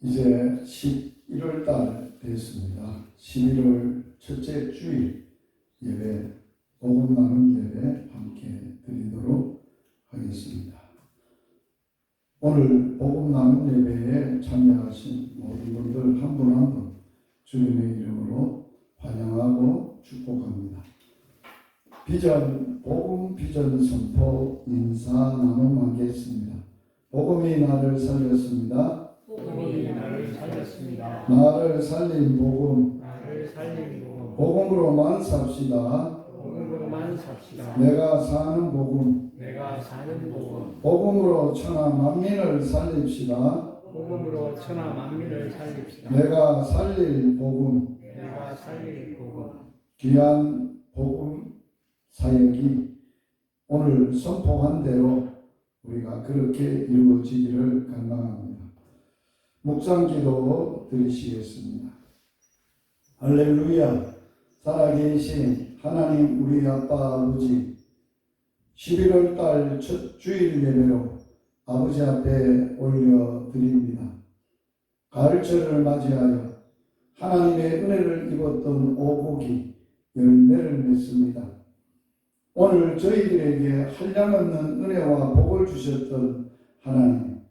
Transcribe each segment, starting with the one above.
이제 11월 달 됐습니다. 11월 첫째 주일 예배, 복음 나눔 예배 함께 드리도록 하겠습니다. 오늘 복음 나눔 예배에 참여하신 모든 분들 한 분 한 분 주님의 이름으로 환영하고 축복합니다. 비전, 복음 비전 선포 인사 나눔하겠습니다. 복음이 나를 살렸습니다. 복음이 나를 살렸습니다. 나를 살린 복음, 나를 살린 복음. 복음으로만 삽시다. 복음으로만 삽시다. 내가 사는 복음, 내가 사는 복음. 복음으로 천하 만민을 살립시다. 복음으로 천하 만민을 살립시다. 내가 살릴 복음, 내가 살릴 복음. 귀한 복음 사역이 오늘 선포한 대로 우리가 그렇게 이루어지기를 간구합니다. 묵상기도 드리시겠습니다. 할렐루야. 살아계신 하나님 우리 아빠 아버지, 11월 달 첫 주일 예배로 아버지 앞에 올려드립니다. 가을철을 맞이하여 하나님의 은혜를 입었던 오곡이 열매를 맺습니다. 오늘 저희들에게 한량없는 은혜와 복을 주셨던 하나님,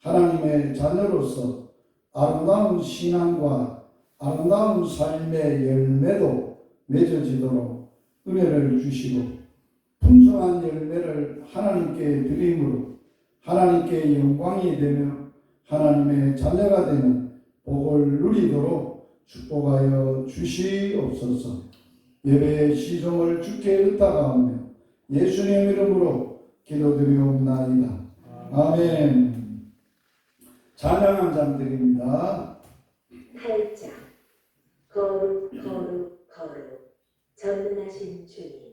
하나님의 자녀로서 아름다운 신앙과 아름다운 삶의 열매도 맺어지도록 은혜를 주시고 풍성한 열매를 하나님께 드림으로 하나님께 영광이 되며 하나님의 자녀가 되는 복을 누리도록 축복하여 주시옵소서. 예배의 시종을 주께 의탁하오며 예수님 이름으로 기도드리옵나이다. 아멘. 찬양 한 장 드립니다. 8장 거룩 거룩 거룩 전능하신 주님.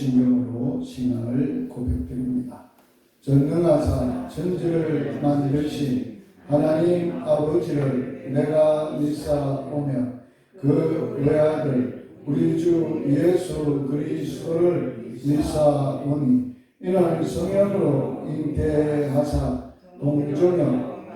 심령으로 신앙을 고백드립니다. 전능하사 천지를 만드신 하나님 아버지를 내가 믿사오며 그 외아들 우리 주 예수 그리스도를 믿사오니 이는 성령으로 잉태하사 동정녀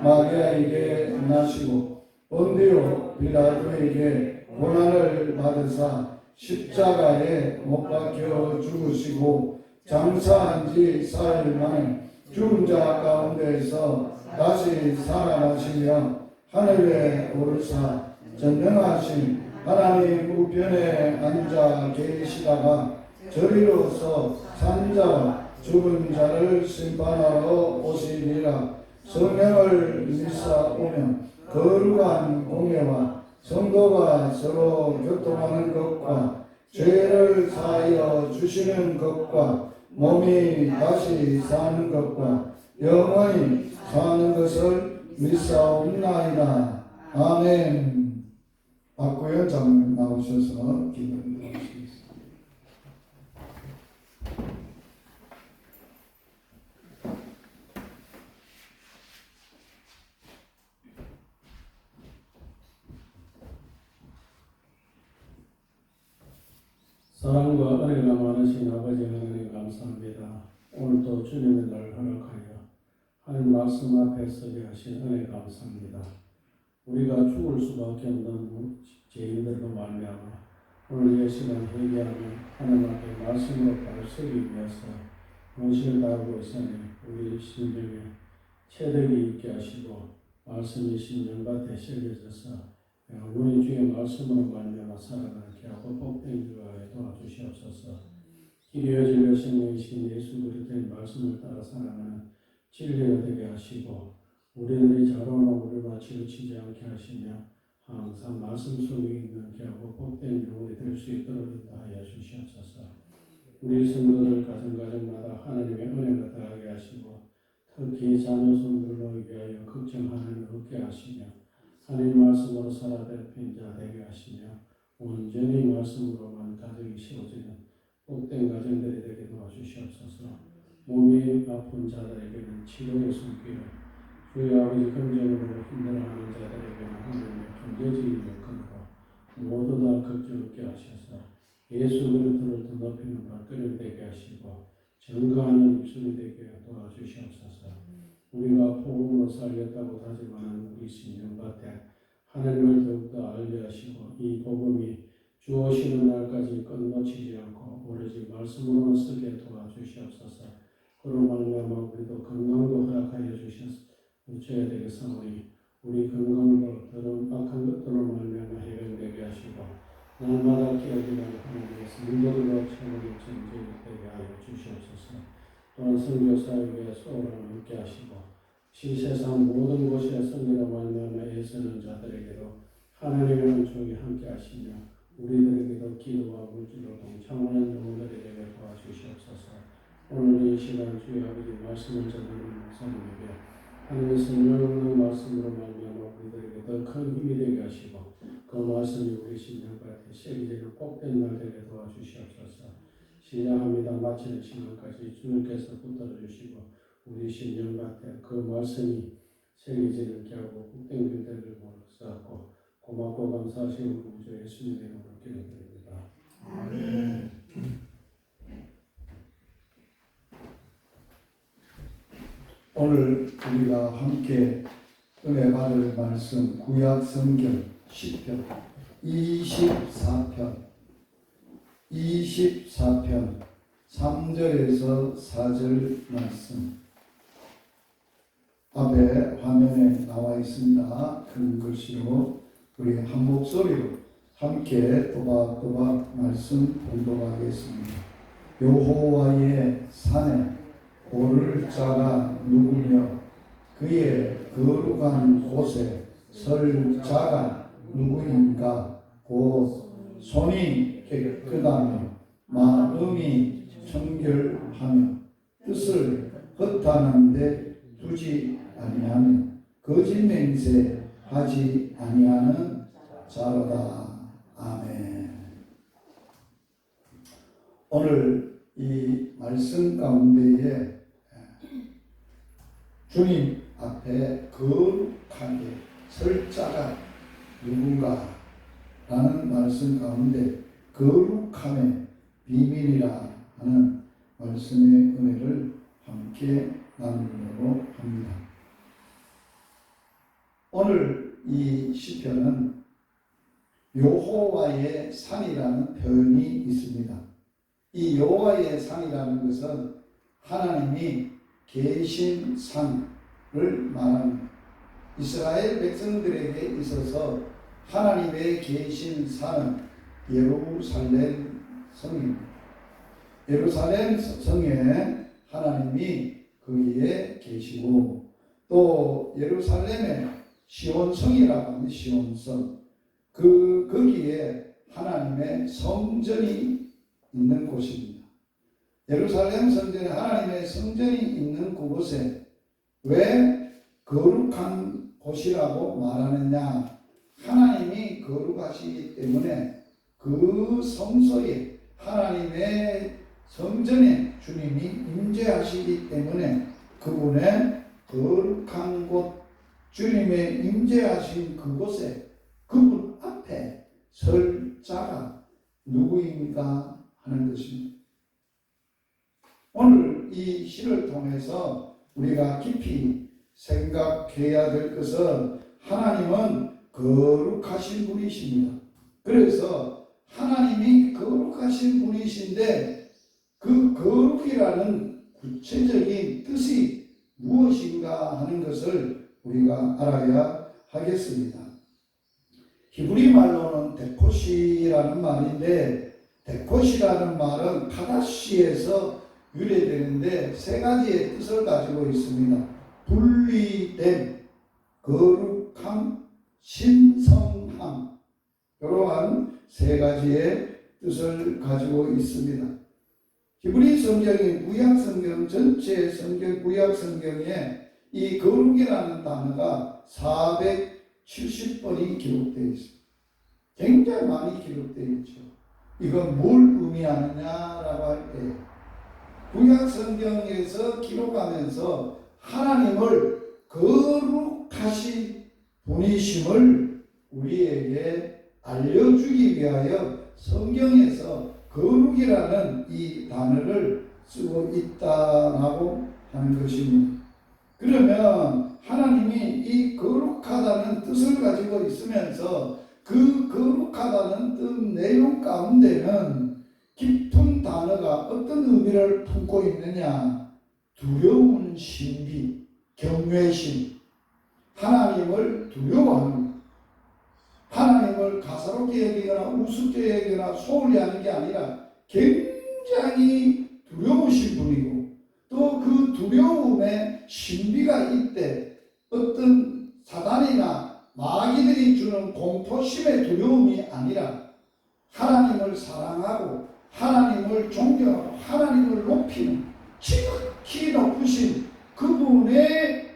마리아에게 나시고 본디오 빌라도에게 고난을 받으사 십자가에 못 박혀 죽으시고 장사한 지 사흘 만에 죽은 자 가운데에서 다시 살아나시며 하늘에 오르사 전능하신 하나님 우편에 앉아 계시다가 저리로서 산 자와 죽은 자를 심판하러 오시리라. 성령을 믿사오며 거룩한 공예와 성도가 서로 교통하는 것과 죄를 사하여 주시는 것과 몸이 다시 사는 것과 영원히 사는 것을 믿사옵나이다. 아멘. 박구현 장로님 나오셔서 기도를 드리겠습니다. 사랑과 은혜가 많으신 아버지 하나님 감사합니다. 오늘도 주님의 날 허락하여 하나님 말씀 앞에 서게 하신 은혜 감사합니다. 우리가 죽을 수밖에 없는 죄인들과 말미암아 오늘 이 시간 회개하며 하나님 앞에 말씀으로 바로 서기 위해서 헌신을 다하고 있으니 우리 심령에 체력이 있게 하시고 말씀이 심령과 대실해져서 우리 주의 말씀으로 말미암아 살아가게 하고 복된 주하에 도와주시옵소서. 길이여 진리여 생명이신 예수 그리스도의 말씀을 따라 살아가는 진리가 되게 하시고 우리들이 자로나 우리와 치우치지 않게 하시며 항상 말씀 속에 있는 하고 복된 영혼이 될 수 있도록 인도하여 주시옵소서. 우리 성도들 가정가정마다 하나님의 은혜가 더하게 하시고 특히 자녀손들로 위하여 걱정하는 얻게 하시며 하나님 말씀으로 살아갈 자 되게 하시며 온전히 말씀으로만 가정이 세워지는 복된 가정들이 되게 도와주시옵소서. 몸이 아픈 자들에게는 치료의 손길을 주의 아버지 긍정으로 힘들어하는 자들에게는 하나님의 경제적인 여건으로 모두 다 걱정 없게 하셔서 예수 그리스도를 더 높이는 발걸음 되게 하시고 증거하는 입술이 되게 도와주시옵소서. 우리가 복음으로 살렸다고 다짐하는 우리 신령밭에 하나님을 더욱더 알게 하시고 이 복음이 주어시는 날까지 끊어지지 않고 오로지 말씀으로만 쓰게 도와주시옵소서. 그로 말미암아 우리도 건강도 허락하여 주셔야 되겠사오니 우리 건강도 더러운 악한 것들로 말미암아 해결되게 하시고 날마다 깨어지는 하나님의 성도들로 채우는 전쟁이 되게 하여 주시옵소서. 또한 선교사에게 소원을 함께 하시고 세상 모든 곳에 성교로 말미암아 애쓰는 자들에게도 하나님의 은총이 함께 하시며 우리들에게도 기도와 물질로 동참하는 영혼들이 되게 도와주시옵소서. 오늘 이 시간 주의 아버지 말씀을 전하는 목사님에게 하나님의 성령 없는 말씀으로 말미암아 우리들에게 더 큰 힘이 되게 하시고 그 말씀이 우리 심령과 새기지는 꼭된 날 되게 도와주시옵소서. 시작합니다. 마치는 시간까지 주님께서 붙들어 주시고 우리 심령밭에 그 말씀이 새기지는 게 하고 복된 길들을 쌓고 고맙고 감사하신 우리 주 예수님의 이름으로 기도드립니다. 아멘. 오늘 우리가 함께 은혜 받을 말씀 구약 성경 10편 24편 3절에서 4절 말씀 앞에 화면에 나와 있습니다. 큰 글씨로 우리 한 목소리로 함께 또박또박 말씀 봉독하겠습니다. 여호와의 산에 오를 자가 누구며 그의 거룩한 곳에 설 자가 누구인가. 곧 손이 깨끗하며 마음이 청결하며 뜻을 허탄한 데 두지 아니하며 거짓 맹세 하지 아니하는 자로다. 아멘. 오늘 이 말씀 가운데에 주님 앞에 거룩하게 설 자가 누군가 라는 말씀 가운데 거룩함의 비밀이라 하는 말씀의 은혜를 함께 나누려고 합니다. 오늘 이 시편은 여호와의 산이라는 표현이 있습니다. 이 여호와의 산이라는 것은 하나님이 계신 산을 말합니다. 이스라엘 백성들에게 있어서 하나님의 계신 산은 예루살렘 성입니다. 예루살렘 성에 하나님이 거기에 계시고 또 예루살렘에 시온성이라고 합니다. 시온성. 거기에 하나님의 성전이 있는 곳입니다. 예루살렘 성전에 하나님의 성전이 있는 그곳에 왜 거룩한 곳이라고 말하느냐? 하나님이 거룩하시기 때문에 그 성소에 하나님의 성전에 주님이 임재하시기 때문에 그분의 거룩한 곳, 주님의 임재하신 그곳에 그분 앞에 설 자가 누구입니까? 하는 것입니다. 오늘 이 시를 통해서 우리가 깊이 생각해야 될 것은 하나님은 거룩하신 분이십니다. 그래서 하나님이 거룩하신 분이신데 그 거룩이라는 구체적인 뜻이 무엇인가 하는 것을 우리가 알아야 하겠습니다. 히브리 말로는 데콧이라는 말인데 데콧이라는 말은 카다시에서 유래되는데 세 가지의 뜻을 가지고 있습니다. 분리된, 거룩함, 신성함, 이러한 세 가지의 뜻을 가지고 있습니다. 히브리 성경이 구약 성경 전체 성경 구약 성경에 이 거룩이라는 단어가 470번이 기록되어 있습니다. 굉장히 많이 기록되어 있죠. 이건 뭘 의미하느냐라고 할 때 구약 성경에서 기록하면서 하나님을 거룩하신 분이심을 우리에게 알려주기 위하여 성경에서 거룩이라는 이 단어를 쓰고 있다라고 하는 것입니다. 그러면 하나님이 이 거룩하다는 뜻을 가지고 있으면서 그 거룩하다는 뜻 내용 가운데는 깊은 단어가 어떤 의미를 품고 있느냐? 두려운 신비, 경외심, 하나님을 두려워하는 것, 하나님을 가사롭게 여기거나 우습게 여기거나 소홀히 하는 게 아니라 굉장히 두려우신 분이고 또 그 두려움에 신비가 있대. 어떤 사단이나 마귀들이 주는 공포심의 두려움이 아니라 하나님을 사랑하고 하나님을 존경하고 하나님을 높이는 지극히 높으신 그분의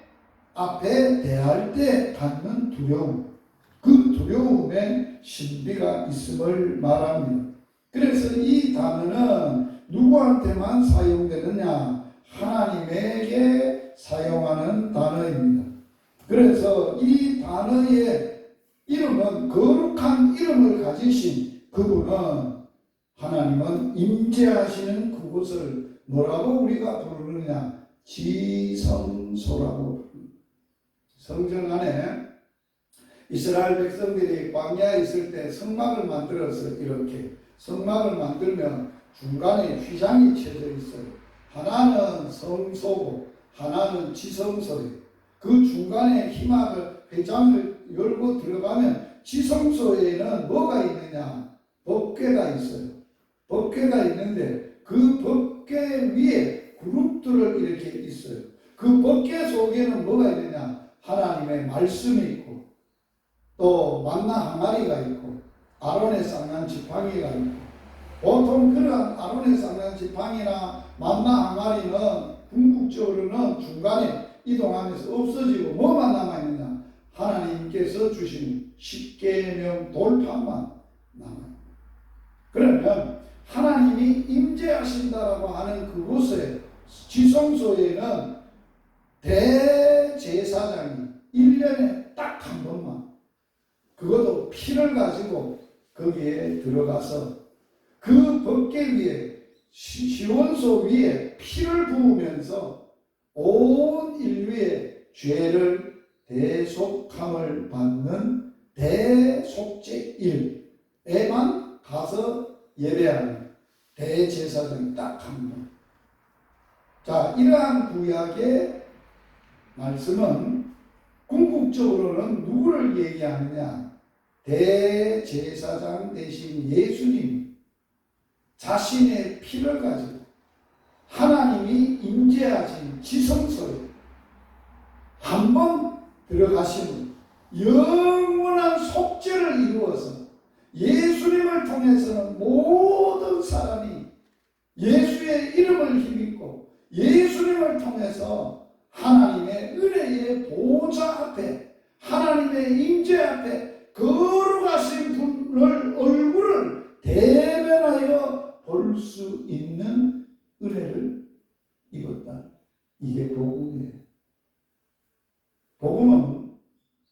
앞에 대할 때 갖는 두려움, 그 두려움에 신비가 있음을 말합니다. 그래서 이 단어는 누구한테만 사용되느냐? 하나님에게 사용하는 단어입니다. 그래서 이 단어의 이름은 거룩한 이름을 가지신 그분은 하나님은 임재하시는 그곳을 뭐라고 우리가 부르느냐? 지성소라고 부릅니다. 성전 안에 이스라엘 백성들이 광야에 있을 때 성막을 만들어서 이렇게 성막을 만들면 중간에 휘장이 쳐져 있어요. 하나는 성소고 하나는 지성소예요. 그 중간에 희막을 회장을 열고 들어가면 지성소에는 뭐가 있느냐? 법궤가 있어요. 법궤가 있는데 그 법궤 위에 그룹들을 이렇게 있어요. 그 법궤 속에는 뭐가 있느냐? 하나님의 말씀이 있고 또 만나 항아리가 있고 아론의 쌍난 지팡이가 있고 보통 그런 아론의 쌍난 지팡이나 만나 항아리는 궁극적으로는 중간에 이동하면서 없어지고 뭐만 남아있느냐? 하나님께서 주신 십계명 돌판만 남아요. 그러면 하나님이 임재하신다라고 하는 그곳에 지성소에는 대제사장이 1년에 딱 한 번만, 그것도 피를 가지고 거기에 들어가서 그 법궤 위에, 시온소 위에 피를 부으면서 온 인류의 죄를 대속함을 받는 대속죄일에만 가서 예배하는 대제사장이 딱 한 번. 자, 이러한 구약의 말씀은 궁극적으로는 누구를 얘기하느냐? 대제사장 대신 예수님 자신의 피를 가지고 하나님이 임재하신 지성소에 한 번 들어가시는 영원한 속죄를 이루어서 예수님을 통해서는 모든 사람이 예수의 이름을 힘입고 예수님을 통해서 하나님의 은혜의 보좌 앞에, 하나님의 임재 앞에 거룩하신 분을 얼굴을 대면하여 볼 수 있는 은혜를 입었다. 이게 복음이에요. 복음은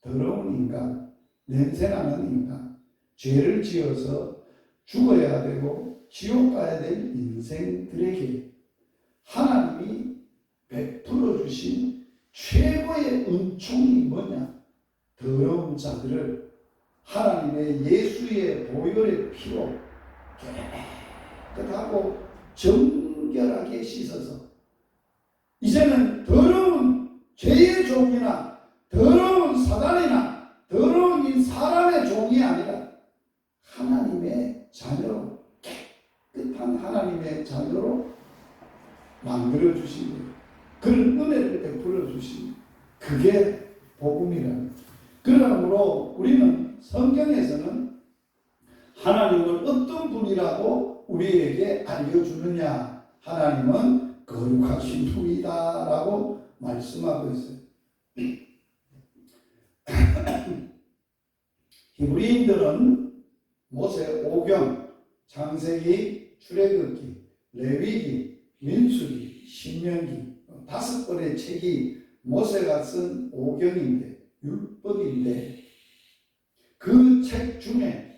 더러운 인간, 냄새나는 인간, 죄를 지어서 죽어야 되고 지옥 가야 될 인생들에게 하나님이 베풀어 주신 최고의 은총이 뭐냐? 더러운 자들을 하나님의 예수의 보혈의 피로 깨끗하고 정결하게 씻어서 이제는 더러운 죄의 종이나 더러운 사단이나 더러운 이 사람의 종이 아니라 하나님의 자녀로, 깨끗한 하나님의 자녀로 만들어 주신 거예요. 그런 은혜를 베풀어 주신, 그게 복음이라는. 그러므로 우리는 성경에서는 하나님은 어떤 분이라고 우리에게 알려주느냐? 하나님은 거룩하신 분이다 라고 말씀하고 있어요. 히브리인들은 모세 오경, 창세기, 출애굽기, 레위기, 민수기, 신명기 5권의 책이 모세가 쓴 오경인데, 율법인데, 그 책 중에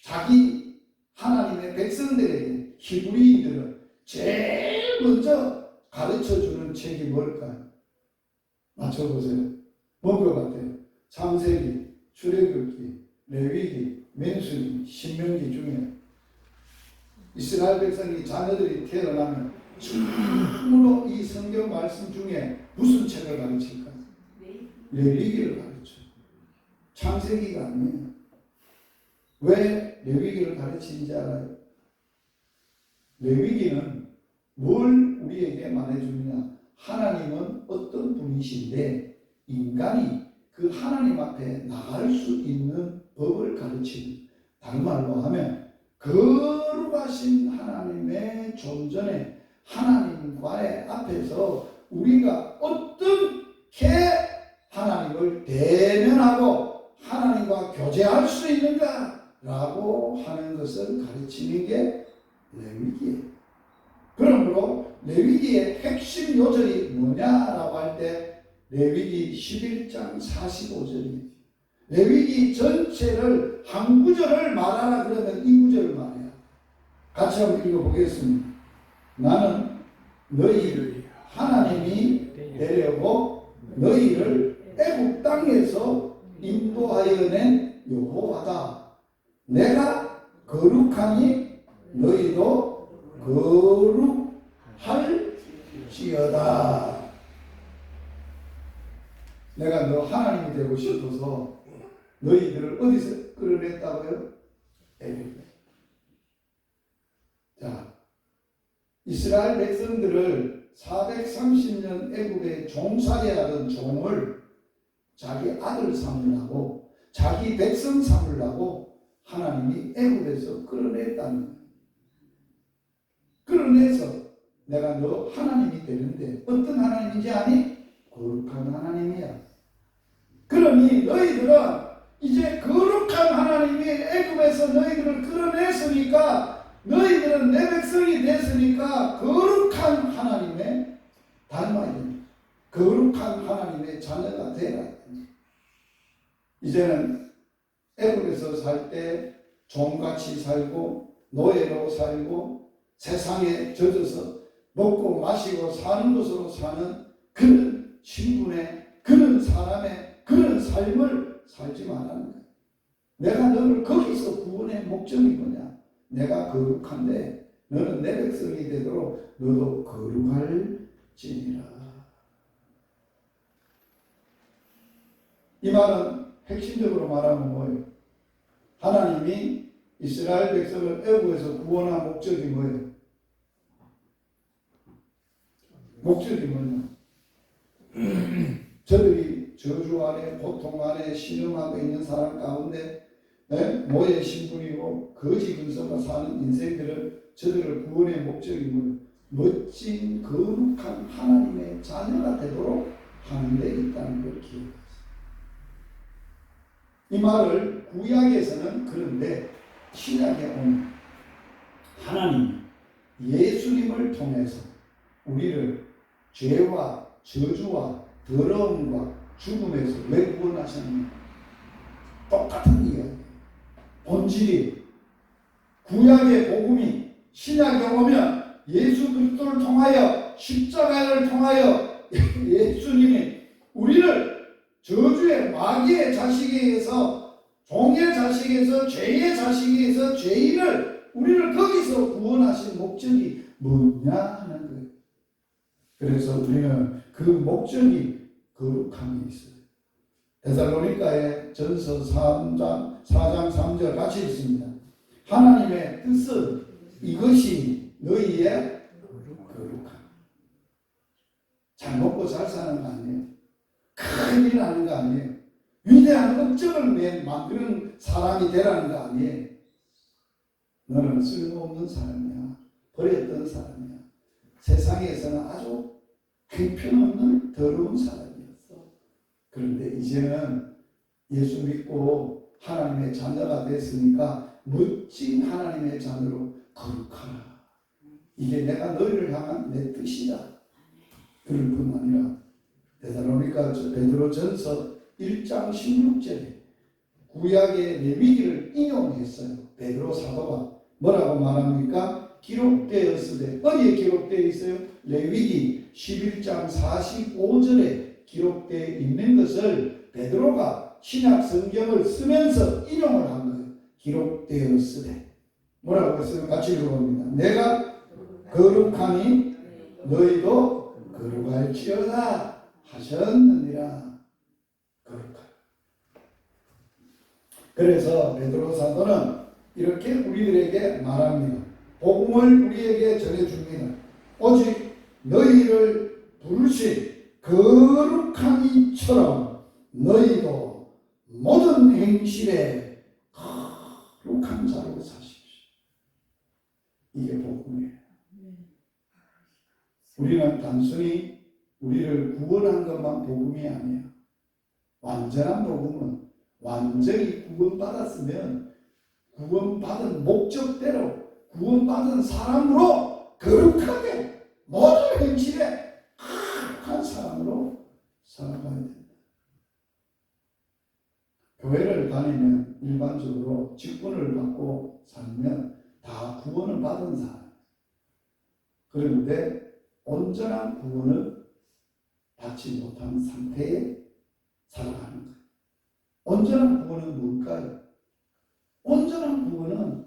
자기 하나님의 백성들에게 히브리인들은 제일 먼저 가르쳐주는 책이 뭘까요? 맞춰보세요. 뭔 것 같아요? 창세기, 출애굽기, 레위기, 민수기, 신명기 중에 이스라엘 백성이 자녀들이 태어나면 처음으로 이 성경 말씀 중에 무슨 책을 가르칠까요? 레위기를 가르쳐요. 창세기가 아니에요. 왜 레위기를 가르치는지 알아요? 레위기는 뭘 우리에게 말해주느냐? 하나님은 어떤 분이신데 인간이 그 하나님 앞에 나갈 수 있는 법을 가르치는, 다른 말로 하면 거룩하신 하나님의 존전에 하나님과의 앞에서 우리가 어떻게 하나님을 대면하고 하나님과 교제할 수 있는가라고 하는 것을 가르치는 게 레위기예요. 그러므로 레위기의 핵심 요절이 뭐냐라고 할 때 레위기 11장 45절이에요. 레위기 전체를 한 구절을 말하라 그러면 이 구절을 말해요. 같이 한번 읽어보겠습니다. 나는 너희를 하나님이 되려고 너희를 애국 땅에서 인도하여 낸 여호와다. 내가 거룩하니 너희도 거룩할지어다. 내가 너 하나님이 되고 싶어서 너희들을 어디서 끌어냈다고요? 애굽. 자, 이스라엘 백성들을 430년 애굽에 종살이 하던 종을 자기 아들 삼으려고, 자기 백성 삼으려고 하나님이 애굽에서 끌어냈다는 거예요. 끌어내서 내가 너 하나님이 되는데 어떤 하나님인지 아니? 거룩한 하나님이야. 그러니 너희들은 이제 거룩한 하나님이 애굽에서 너희들을 끌어냈으니까 너희들은 내 백성이 됐으니까 거룩한 하나님의 닮아야 됩니다. 거룩한 하나님의 자녀가 되라. 이제는 애국에서 살 때 종같이 살고 노예로 살고 세상에 젖어서 먹고 마시고 사는 것으로 사는 그런 신분의 그런 사람의 그런 삶을 살지 말라는 거예요. 내가 너를 거기서 구원의 목적이 뭐냐? 내가 거룩한데 너는 내 백성이 되도록 너도 거룩할지니라. 이 말은 핵심적으로 말하면 뭐예요? 하나님이 이스라엘 백성을 애굽에서 구원한 목적이 뭐예요? 목적이 뭐냐? 저들이 저주 안에 고통 안에 신음하고 있는 사람 가운데 노예 신분이고 거지 근성과 사는 인생들을 저들을 구원의 목적이 뭐예요? 멋진 거룩한 하나님의 자녀가 되도록 하는 데 있다는 걸 기억하세요. 이 말을 구약에서는 그런데 신약에 오면 하나님 예수님을 통해서 우리를 죄와 저주와 더러움과 죽음에서 왜 구원하셨느냐? 똑같은 이야기. 본질이 구약의 복음이 신약에 오면 예수 그리스도를 통하여 십자가를 통하여 예수님이 우리를 저주의 마귀의 자식에서 종의 자식에서 죄의 자식에서 죄인을 우리를 거기서 구원하신 목적이 뭐냐 하는 거예요. 그래서 우리는 그 목적이 거룩함이 있어요. 데살로니가의 전서 4장 3절 같이 있습니다. 하나님의 뜻은 이것이 너희의 거룩함. 잘 먹고 잘 사는 거 아니에요. 큰 일 하는 거 아니에요. 위대한 업적을 만드는 사람이 되라는 거 아니에요. 너는 쓸모없는 사람이야. 버렸던 사람이야. 세상에서는 아주 형편없는 더러운 사람이었어. 그런데 이제는 예수 믿고 하나님의 자녀가 됐으니까 멋진 하나님의 자녀로 거룩하라. 이게 내가 너희를 향한 내 뜻이다. 그럴 뿐 아니라 데살로니가 베드로전서 1장 16절에 구약의 레위기를 인용했어요. 베드로 사도가 뭐라고 말합니까? 기록되었으되 어디에 기록되어 있어요? 레위기 11장 45절에 기록되어 있는 것을 베드로가 신약 성경을 쓰면서 인용을 한 거예요. 기록되었으되 뭐라고 했어요? 같이 읽어봅니다. 내가 거룩하니 너희도 거룩할지어다 하셨느니라. 거룩하다. 그래서 베드로 사도는 이렇게 우리들에게 말합니다. 복음을 우리에게 전해줍니다. 오직 너희를 부르신 거룩한 이처럼 너희도 모든 행실에 거룩한 자로 사십시오. 이게 복음이에요. 우리는 단순히 우리를 구원한 것만 복음이 아니에요. 완전한 복음은 완전히 구원받았으면 구원받은 목적대로 구원받은 사람으로 거룩하게 모든 행실에 거룩한 사람으로 살아가야 된다. 교회를 다니면 일반적으로 직분을 받고 살면 다 구원을 받은 사람. 그런데 온전한 구원을 받지 못한 상태에 살아가는 거예요. 온전한 구원은 뭘까요? 온전한 구원은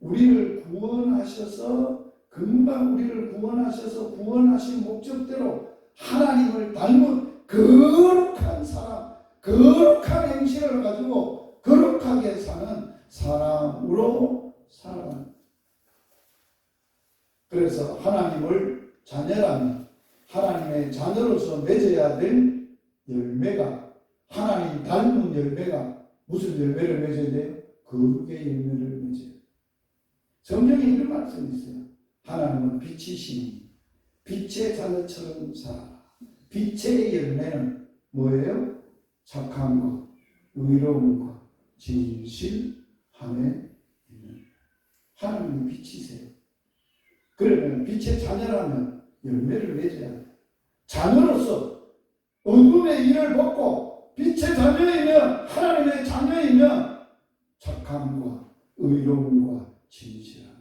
우리를 구원하셔서 금방 우리를 구원하셔서 구원하신 목적대로 하나님을 닮은 거룩한 사람, 거룩한 행실을 가지고 거룩하게 사는 사람으로 살아가는 거예요. 그래서 하나님을 자녀라면 하나님의 자녀로서 맺어야 될 열매가 하나님 닮은 열매가 무슨 열매를 맺어야 돼요? 거룩의 열매를 맺어요. 성경에 이런 말씀이 있어요. 하나님은 빛이시니 빛의 자녀처럼 살아라. 빛의 열매는 뭐예요? 착함과 의로움과 진실함에 있는 하나님이 빛이세요. 그러면 빛의 자녀라면 열매를 맺어야 돼요. 자녀로서 어둠의 일을 벗고 빛의 자녀이면, 하나님의 자녀이면 착함과 의로움과 진실함.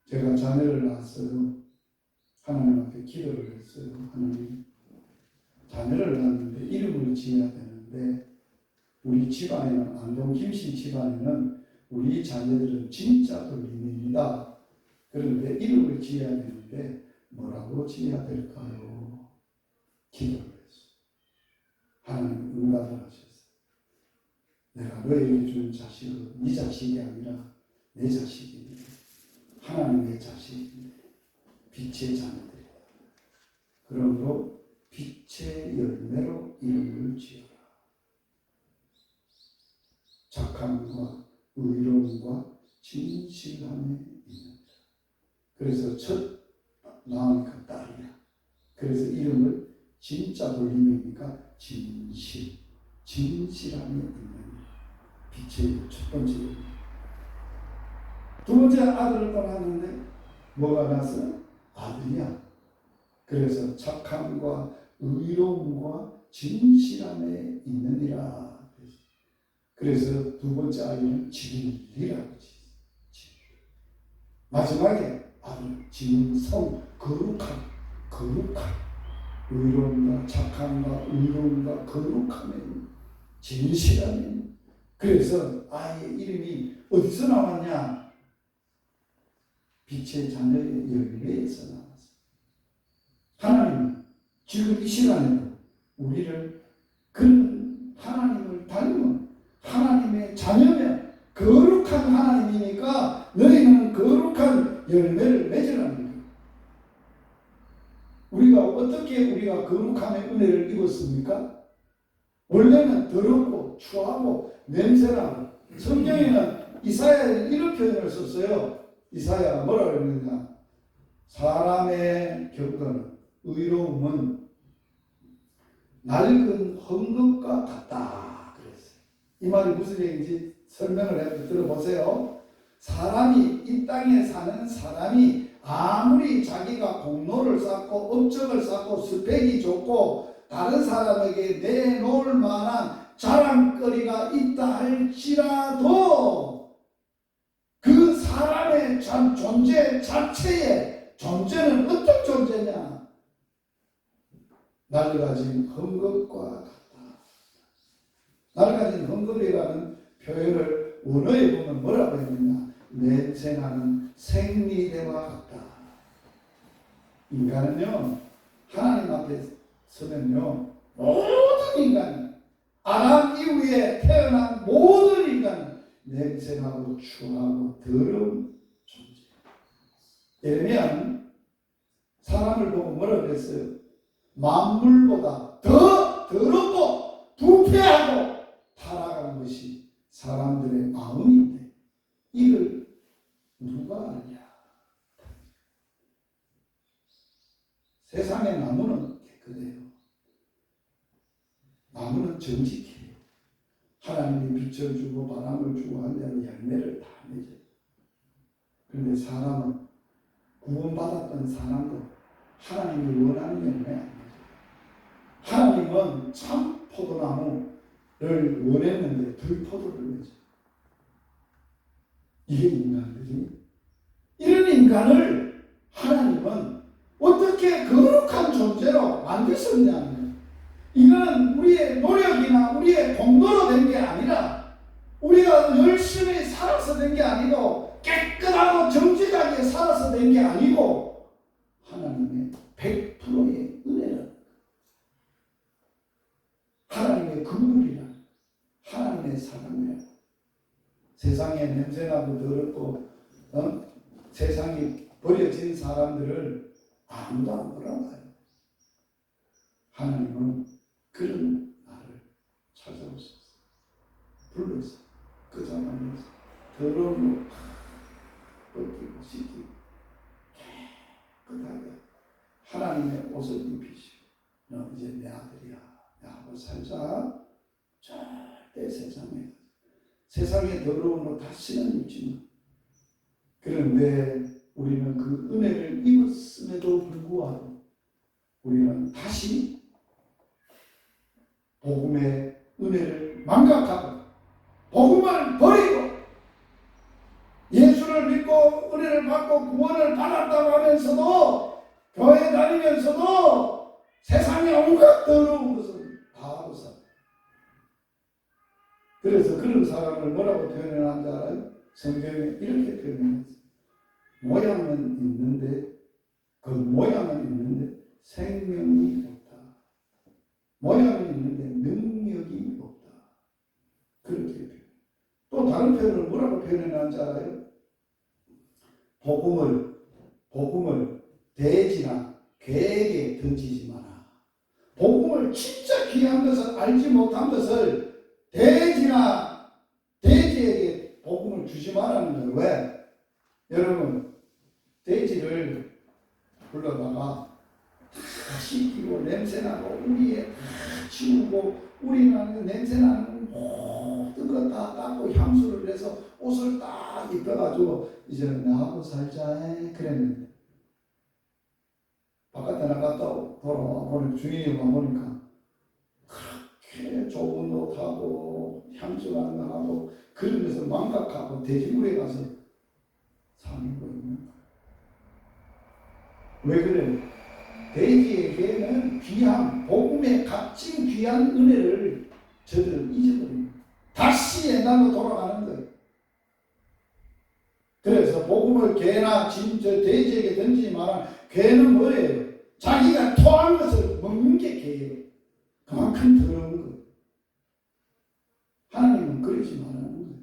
제가 자녀를 낳았어요. 하나님 앞에 기도를 했어요. 하나님, 자녀를 낳았는데 이름을 지어야 되는데 우리 집안에는, 안동 김씨 집안에는 우리 자녀들은 진짜 돌림입니다. 그런데 이름을 지어야 되는데 뭐라고 지어야 될까요? 기도를 했어요. 하나님 응답을 하셨어요. 내가 너에게 준 자식은 네 자식이 아니라 내 자식입니다. 하나님의 자식인데 빛의 자녀들이다. 그러므로 빛의 열매로 이름을 지어라. 착함과 의로움과 진실함에 있는다. 그래서 첫 낳으니까 딸이야. 그래서 이름을 진짜 돌림이니까 진실, 진실함에 있는 빛의 첫 번째 열매. 두 번째 아들을 또 낳았는데 뭐가 났어요? 아들이야. 그래서 착함과 의로움과 진실함에 있느니라. 그래서 두 번째 아이는 진리라고 지었어요. 마지막에 아들 진성, 거룩함, 의로움과 착함과 의로움과 거룩함에 진실함에. 그래서 아이의 이름이 어디서 나왔냐? 빛의 자녀의 열매에서 나왔어요. 하나님은 지금 이 시간에도 우리를 그런 하나님을 닮은 하나님의 자녀면 거룩한 하나님이니까 너희는 거룩한 열매를 맺으라는 거예요. 우리가 어떻게 우리가 거룩함의 은혜를 입었습니까? 원래는 더럽고 추하고 냄새나고, 성경에는 이사야에 이런 표현을 썼어요. 이사야가 뭐라 그랬느냐? 사람의 경건은, 의로움은 낡은 헝겊과 같다 그랬어요. 이 말이 무슨 얘기인지 설명을 해서 들어보세요. 사람이, 이 땅에 사는 사람이 아무리 자기가 공로를 쌓고 업적을 쌓고 스펙이 좋고 다른 사람에게 내놓을 만한 자랑거리가 있다 할지라도 그 사람의 존재 자체의 존재는 어떤 존재냐? 낡아진 헝겊과 같다. 낡아진 헝겊이라는 표현을 원어에 보면 뭐라고 했느냐? 냄새나는 생리대와 같다. 인간은요, 하나님 앞에 서면요, 모든 인간이, 아담 이후에 태어난 모든 인간은 냄새나고 추하고 더러운 존재. 예레미야는 사람을 보고 뭐라 그랬어요? 만물보다 더 더럽고 부패하고 타락한 것이 사람들의 마음인데 이걸 누가 아냐? 세상의 나무는 깨끗해요. 나무는 정직해요. 하나님이 빛을 주고 바람을 주고 한 대로 열매를 다 맺어요. 그런데 사람은, 구원받았던 사람도 하나님이 원하는 열매 안 맺어요. 하나님은 참 포도나무를 원했는데 들포도를 맺어요. 이게 인간들이, 이런 인간을 하나님은 어떻게 거룩한 존재로 만드셨냐면, 이거는 우리의 노력이나 우리의 공로로 된 게 아니라, 우리가 열심히 살아서 된 게 아니고, 깨끗하고 정직하게 살아서 된 게 아니고, 하나님의 100%의 은혜라, 하나님의 긍휼이라, 하나님의 사랑이라. 세상에 냄새나고 더럽고 세상이 버려진 사람들을 아무도 안 보라봐요. 하나님은 그런 나를 찾아오셨어요. 불러서 그 자만에서 더러운 거 벗기고 씻기고 깨끗하게 하나님의 옷을 입히시고, 너 이제 내 아들이야, 나하고 살자. 절대 세상의 더러움으로 다시는 입지 마. 그런데 우리는 그 은혜를 입었음에도 불구하고 우리는 다시 복음의 은혜를 망각하고 복음을 버리고 예수를 믿고 은혜를 받고 구원을 받았다고 하면서도 교회 다니면서도 세상의 온갖 더러운 것을 다 하고 살아요. 그래서 그런 사람을 뭐라고 표현하는지 알아요? 성경에 이렇게 표현했어요. 모양은 있는데 그 모양은 있는데 생명이 없다. 모양은 있는데 능력이 없다. 그렇게 표현. 또 다른 표현을 뭐라고 표현하는지 알아요? 복음을 돼지나 개에게 던지지 마라. 복음을 진짜 귀한 것을 알지 못한 것을 돼지에게 복음을 주지 말라는 거예요. 왜? 여러분, 돼지를 불러다가 다 씻기고 냄새나고 우리에 다 치우고 우리 나는 냄새나는 모든 거 다 닦고 향수를 내서 옷을 딱 입혀가지고 이제 나하고 살자 그랬는데 바깥에 나갔다 돌아와 보니까 주인이 와보니까 그렇게 좁은 옷하고 향수가 나가고 그러면서 망각하고 돼지굴에 가서 사는 거예요. 왜 그래? 돼지에게는 귀한 복음의 값진 귀한 은혜를 저들은 잊어버립니다. 다시 옛날로 돌아가는 거예요. 그래서 복음을 개나 돼지에게 던지지 마라. 개는 뭐예요? 자기가 토한 것을 먹는 게 개예요. 그만큼 더러운 거예요. 하나님은 그러지 말라는 거예요.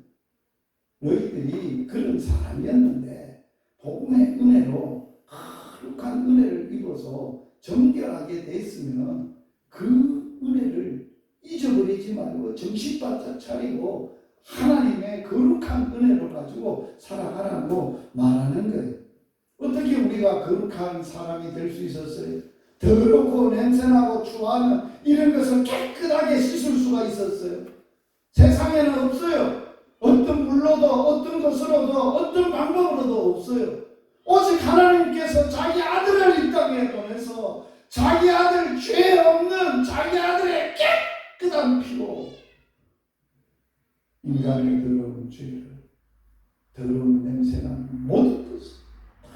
너희들이 그런 사람이었는데 복음의 은혜로 거룩한 은혜를 입어서 정결하게 됐으면 그 은혜를 잊어버리지 말고 정신 바짝 차리고 하나님의 거룩한 은혜를 가지고 살아가라고 말하는 거예요. 어떻게 우리가 거룩한 사람이 될 수 있었어요? 더럽고 냄새나고 추하는 이런 것을 깨끗하게 씻을 수가 있었어요. 세상에는 없어요. 어떤 물로도 어떤 것으로도 어떤 방법으로도 없어요. 오직 하나님께서 자기 아들을 이 땅에 보내서 자기 아들 죄 없는 자기 아들의 깨끗한 피로 인간의 더러운 죄를 더러운 냄새나는 모든 것을 다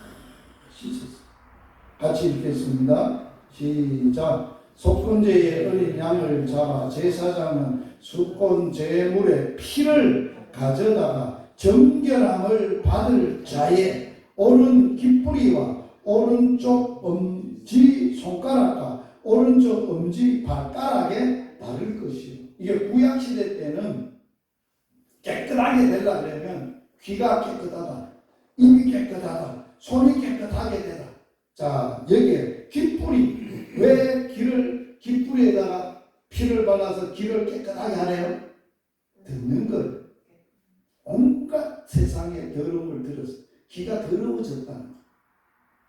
씻었어요. 같이 읽겠습니다. 시작. 속건제의 어린 양을 잡아 제사장은 수건 제물의 피를 가져다가 정결함을 받을 자의 오른 깃뿌리와 오른쪽 엄지 손가락과 오른쪽 엄지 발가락에 바를 것이요. 이게 구약시대 때는 깨끗하게 되려고 하면 귀가 깨끗하다, 입이 깨끗하다, 손이 깨끗하게 되다. 자, 여기에 깃뿌리. 왜 깃뿌리에다가 피를 발라서 귀를 깨끗하게 하네요? 듣는 것. 온갖 세상의 더러움을 들어서 귀가 더러워졌다는 거예요.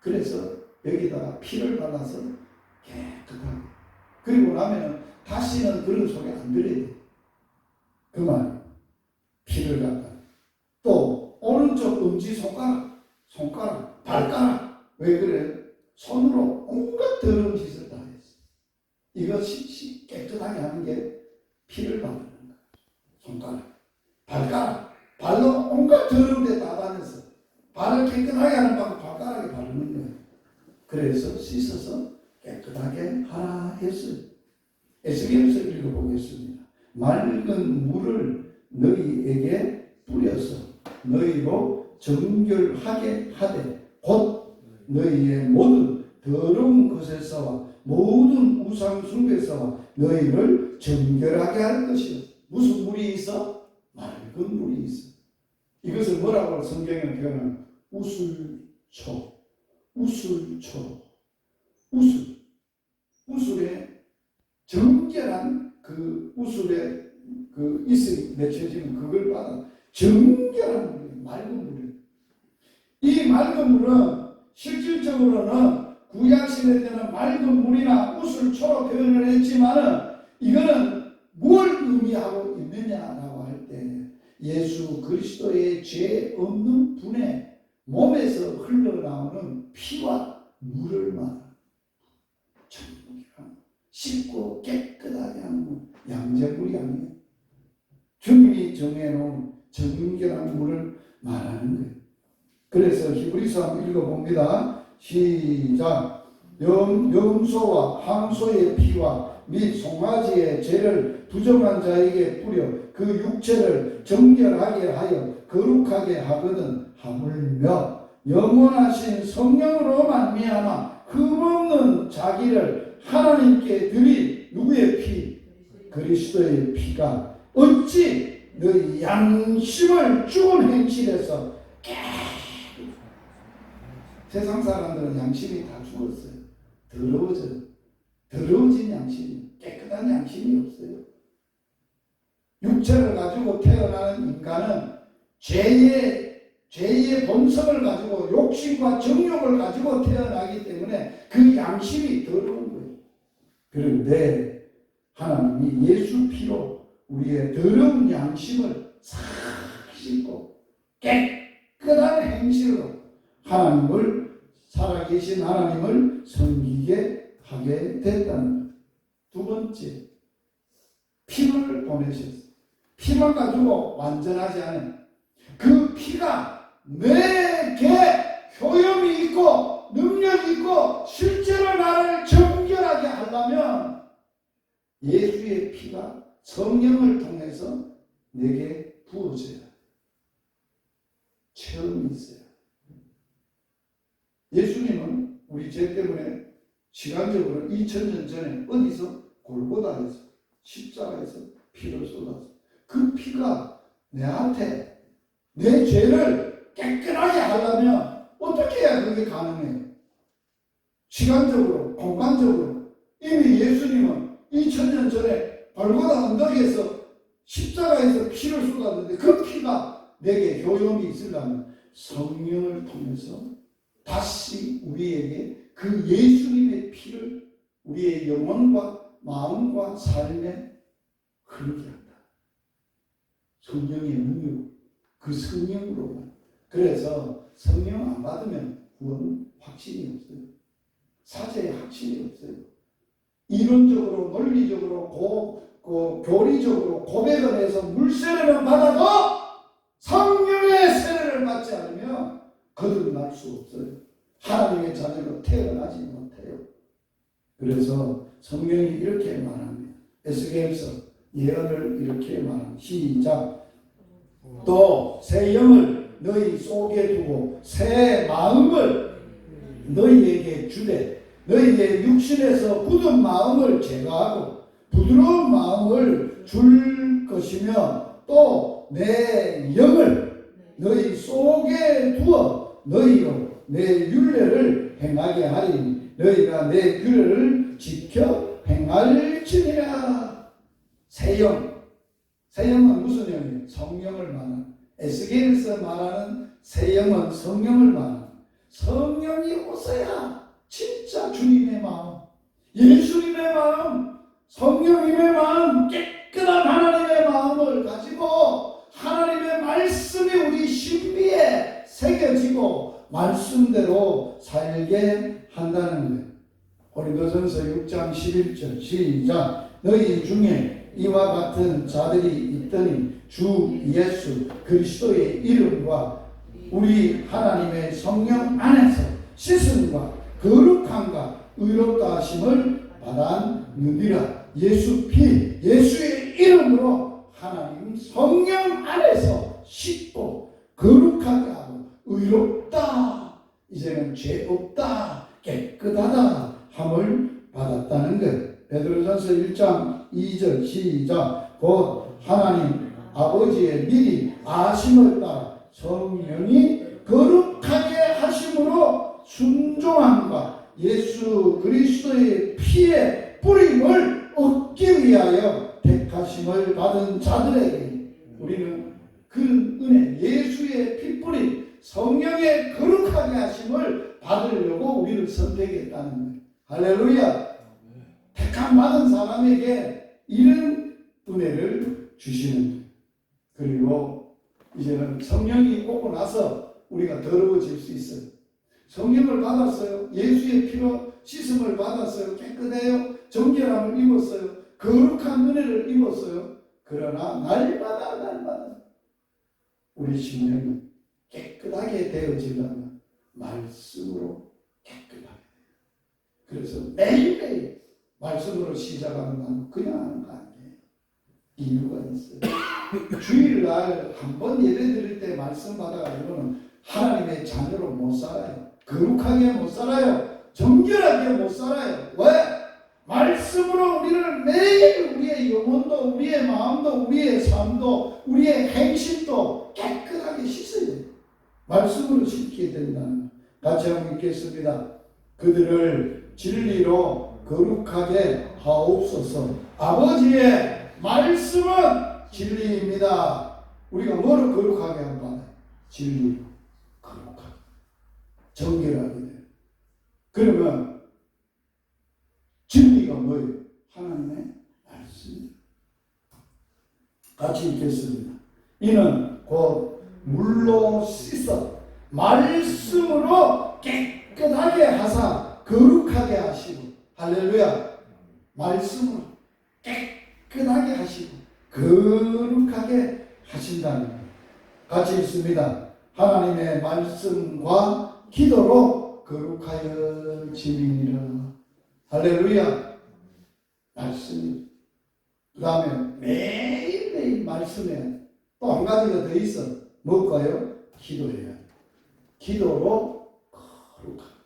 그래서 여기다가 피를 발라서 깨끗하게. 그리고 나면은 다시는 그런 소리 안 들어야 돼. 그 말이에요. 피를 갖다. 또 오른쪽 엄지 손가락, 발가락. 왜 그래? 손으로 온갖 더러운 짓을 다 했어. 이것이 깨끗하게 하는 게 피를 바르는 거야. 손가락, 발가락. 발로 온갖 더러운 데 다 다녔어. 발을 깨끗하게 하는 방법 발가락에 바르는 거예요. 그래서 씻어서 깨끗하게 하라 했어요. 에스겔서 읽어보겠습니다. 맑은 물을 너희에게 뿌려서 너희로 정결하게 하되 곧 너희의 모든 더러운 것에서와 모든 우상 숭배에서와 너희를 정결하게 할 것이요. 무슨 물이 있어? 맑은 물이 있어. 이것을 뭐라고 성경에 표현하면 우술초. 우술에 정결한 그 우술에 그 이슬이 맺혀지는 그걸 받아 정결한 물이에요. 맑은 물이에요. 이 맑은 물은 실질적으로는 구약시대 때는 맑은 물이나 우술초로 표현을 했지만은 이거는 뭘 의미하고 있느냐라고 할 때 예수 그리스도의 죄 없는 분의 몸에서 흘러나오는 피와 물을 말합니다. 천국이란 씻고 깨끗하게 하는 물, 양제물이 아니에요. 주님이 정해놓은 정결한 물을 말하는 거예요. 그래서 히브리서 한번 읽어봅니다. 시작. 염소와 항소의 피와 및 송아지의 죄를 부정한 자에게 뿌려 그 육체를 정결하게 하여 거룩하게 하거든 하물며 영원하신 성령으로 말미암아 흠없는 자기를 하나님께 드린 누구의 피? 그리스도의 피가 어찌 너희 양심을 죽은 행실에서 세상 사람들은 양심이 다 죽었어요. 더러워진 양심이, 깨끗한 양심이 없어요. 육체를 가지고 태어나는 인간은 죄의 본성을 가지고 욕심과 정욕을 가지고 태어나기 때문에 그 양심이 더러운 거예요. 그런데 하나님이 예수 피로 우리의 더러운 양심을 싹 씻고 깨끗한 행실로 살아계신 하나님을 섬기게 하게 됐다는 것. 두 번째, 피를 보내셨어요. 피만 가지고 완전하지 않은 그 피가 내게 효용이 있고 능력이 있고 실제로 나를 정결하게 하려면 예수의 피가 성령을 통해서 내게 부어져야 체험이 있어요. 예수님은 우리 죄 때문에 시간적으로 2000년 전에 어디서 골고다에서 십자가에서 피를 쏟았어. 그 피가 내한테 내 죄를 깨끗하게 하려면 어떻게 해야 그게 가능해요? 시간적으로, 공간적으로 이미 예수님은 2000년 전에 골고다 언덕에서 십자가에서 피를 쏟았는데 그 피가 내게 효용이 있으려면 성령을 통해서 다시 우리에게 그 예수님의 피를 우리의 영혼과 마음과 삶에 흐르게 한다. 성령의 능력, 그 성령으로만. 그래서 성령 안 받으면 구원 확신이 없어요. 사죄의 확신이 없어요. 이론적으로, 논리적으로, 교리적으로 고백을 해서 물세례를 받아도 성령의 세례를 받지 않으면 거듭날 수 없어요. 하나님의 자녀로 태어나지 못해요. 그래서 성령이 이렇게 말합니다. 에스겔서 예언을 이렇게 말합니다. 시작. 또 새 영을 너희 속에 두고 새 마음을 너희에게 주되 너희의 육신에서 굳은 마음을 제거하고 부드러운 마음을 줄 것이며 또 내 영을 너희 속에 두어 너희로 내 율례를 행하게 하리니 너희가 내 율례를 지켜 행할지니라. 새 영. 새 영은 무슨 영이에요? 성령을 말하는. 에스겔에서 말하는 새 영은 성령을 말하는. 성령이 오셔야 진짜 주님의 마음, 예수님의 마음, 성령님의 마음, 깨끗한 하나님의 마음을 가지고 하나님의 말씀이 우리 신비에 새겨지고 말씀대로 살게 한다는 거예요. 고린도전서 6장 11절 시작. 너희 중에 이와 같은 자들이 있더니 주 예수 그리스도의 이름과 우리 하나님의 성령 안에서 씻음과 거룩함과 의롭다 하심을 받았느니라. 예수 피, 예수의 이름으로 하나님 성령 안에서 씻고 거룩하게 하고 의롭다, 이제는 죄 없다, 깨끗하다 함을 받았다는 것. 베드로전서 1장 2절 시작. 곧 하나님 아버지의 미리 아심을 따라 성령이 거룩하게 하심으로 순종함과 예수 그리스도의 피의 뿌림을 얻기 위하여 택하심을 받은 자들에게 우리는 그 은혜, 예수의 피뿌림, 성령의 거룩하게 하심을 받으려고 우리를 선택했다는 거예요. 할렐루야. 택함 받은 사람에게 이런 은혜를 주시는 거예요. 그리고 이제는 성령이 오고 나서 우리가 더러워질 수 있어요. 성령을 받았어요. 예수의 피로 씻음을 받았어요. 깨끗해요. 정결함을 입었어요. 거룩한 은혜를 입었어요. 그러나 날마다 우리 심령이 깨끗하게 되어지려면 말씀으로 깨끗하게 돼요. 그래서 매일매일 말씀으로 시작하는 건 그냥 하는 거 아니에요. 이유가 있어요. 주일날 한 번 예배 드릴 때 말씀 받아가지고는 하나님의 자녀로 못 살아요. 거룩하게 못 살아요. 정결하게 못 살아요. 왜? 말씀으로 우리를 매일 우리의 영혼도 우리의 마음도 우리의 삶도 우리의 행실도 깨끗하게 씻어야 돼요. 말씀으로 씻게 된다는 것. 같이 한번 읽겠습니다. 그들을 진리로 거룩하게 하옵소서. 아버지의 말씀은 진리입니다. 우리가 뭐로 거룩하게 한번 진리로 거룩하게 정결하게 돼요. 그러면 진리가 뭐예요? 하나님의 말씀. 같이 읽겠습니다. 이는 곧 물로 씻어 말씀으로 깨끗하게 하사 거룩하게 하시고, 할렐루야, 말씀으로 깨끗하게 하시고 거룩하게 하신다는 것. 같이 읽습니다. 하나님의 말씀과 기도로 거룩하여 지니라. 할렐루야. 말씀이. 그 다음에 매일매일 말씀에 또 한 가지가 더 있어. 뭘까요? 기도해야 돼. 기도로 거룩하게.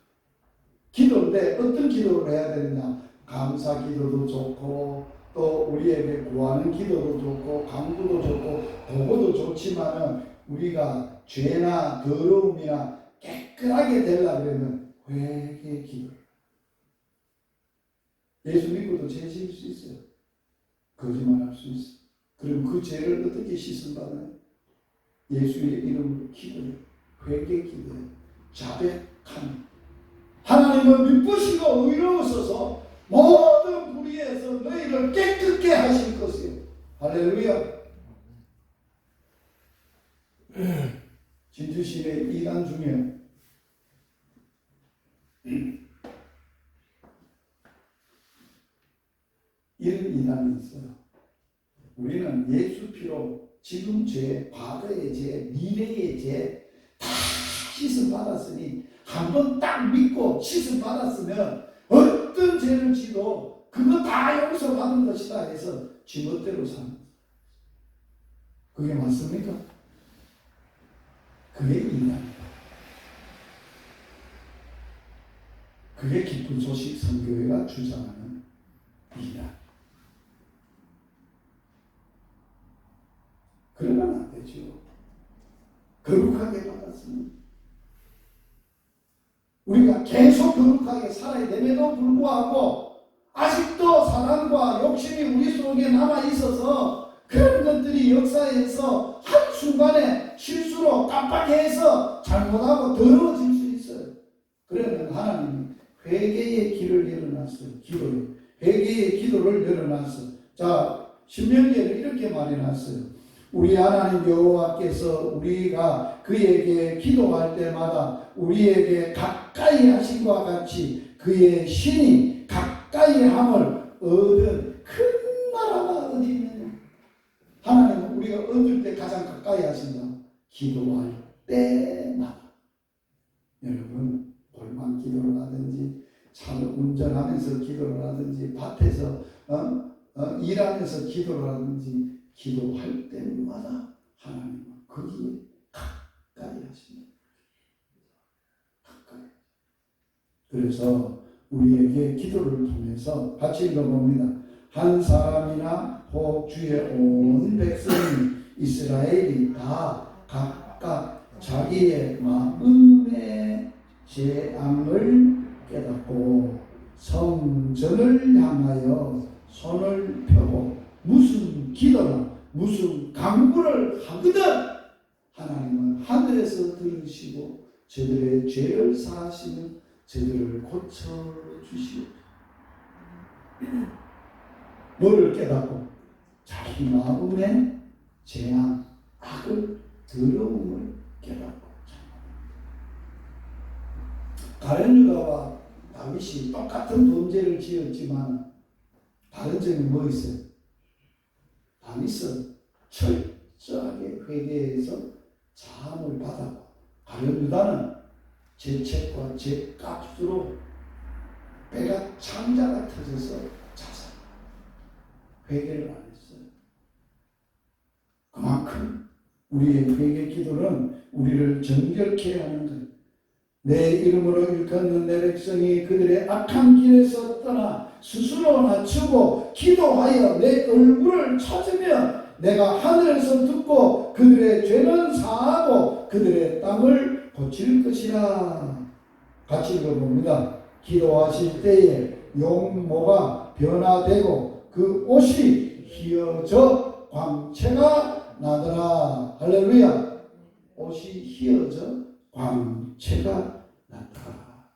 기도인데 어떤 기도를 해야 되느냐? 감사 기도도 좋고 또 우리에게 구하는 기도도 좋고 간구도 좋고 도구도 좋지만은 우리가 죄나 더러움이나 깨끗하게 되려고 그러면 회개 기도. 예수 믿고도 죄 지을 수 있어요. 거짓말할 수 있어요. 그럼 그 죄를 어떻게 씻음받아요? 예수의 이름으로 기도해요. 회개 기도해요. 자백하는. 하나님은 미쁘시고 의로우셔서 모든 불의에서 너희를 깨끗게 하실 것이에요. 할렐루야. 진주신의 이단 중에 이런 이단이 있어요. 우리는 예수 피로 지금 죄, 과거의 죄, 미래의 죄 다 씻음 받았으니 한 번 딱 믿고 씻음 받았으면 어떤 죄를 지도 그거 다 용서 받은 것이다 해서 지멋대로 사는 거예요. 그게 맞습니까? 그게 이단이다. 그게 기쁜 소식 선교회가 주장하는 이단. 그러면 안 되죠. 거룩하게 받았으니 우리가 계속 거룩하게 살아야 됨에도 불구하고 아직도 사랑과 욕심이 우리 속에 남아 있어서 그런 것들이 역사에서 한순간에 실수로 깜빡해서 잘못하고 더러워질 수 있어요. 그러면 하나님이 회개의 길을 열어놨어요. 기도요. 회개의 기도를 열어놨어요. 자, 신명기에는 이렇게 말해놨어요. 우리 하나님 여호와께서 우리가 그에게 기도할 때마다 우리에게 가까이 하신과 같이 그의 신이 가까이 함을 얻은 큰 나라가 어디 있느냐? 하나님은 우리가 얻을 때 가장 가까이 하신다. 기도할 때마다. 여러분, 골방 기도를 하든지 차를 운전하면서 기도를 하든지 밭에서 일하면서 기도를 하든지 기도할 때마다 하나님은 거기에 가까이 하십니다. 가까이. 그래서 우리에게 기도를 통해서 같이 읽어봅니다. 한 사람이나 혹 주의 온 백성이 이스라엘이 다 각각 자기의 마음의 재앙을 깨닫고 성전을 향하여 손을 펴고 무슨 기도나 무슨 간구를 하거든 하나님은 하늘에서 들으시고 저들의 죄를 사하시며 저들을 고쳐주시오. 뭐를 깨닫고? 자기 마음의 재앙, 악을 더러움을 깨닫고 가룟 유다와 다윗이 똑같은 범죄를 지었지만 다른 점이 뭐 있어요? 다윗은 철저하게 회개해서 사함을 받았고 가룟 유다는 죄책과 죄값으로 배가 창자가 터져서 자살. 회개를 안 했어요. 그만큼 우리의 회개 기도는 우리를 정결케 하는 거예요. 내 이름으로 일컫는 내 백성이 그들의 악한 길에서 떠나 스스로 낮추고 기도하여 내 얼굴을 찾으면 내가 하늘에서 듣고 그들의 죄는 사하고 그들의 땅을 고칠 것이라. 같이 읽어봅니다. 기도하실 때에 용모가 변화되고 그 옷이 휘어져 광채가 나더라. 할렐루야. 옷이 휘어져 광채가 나더라.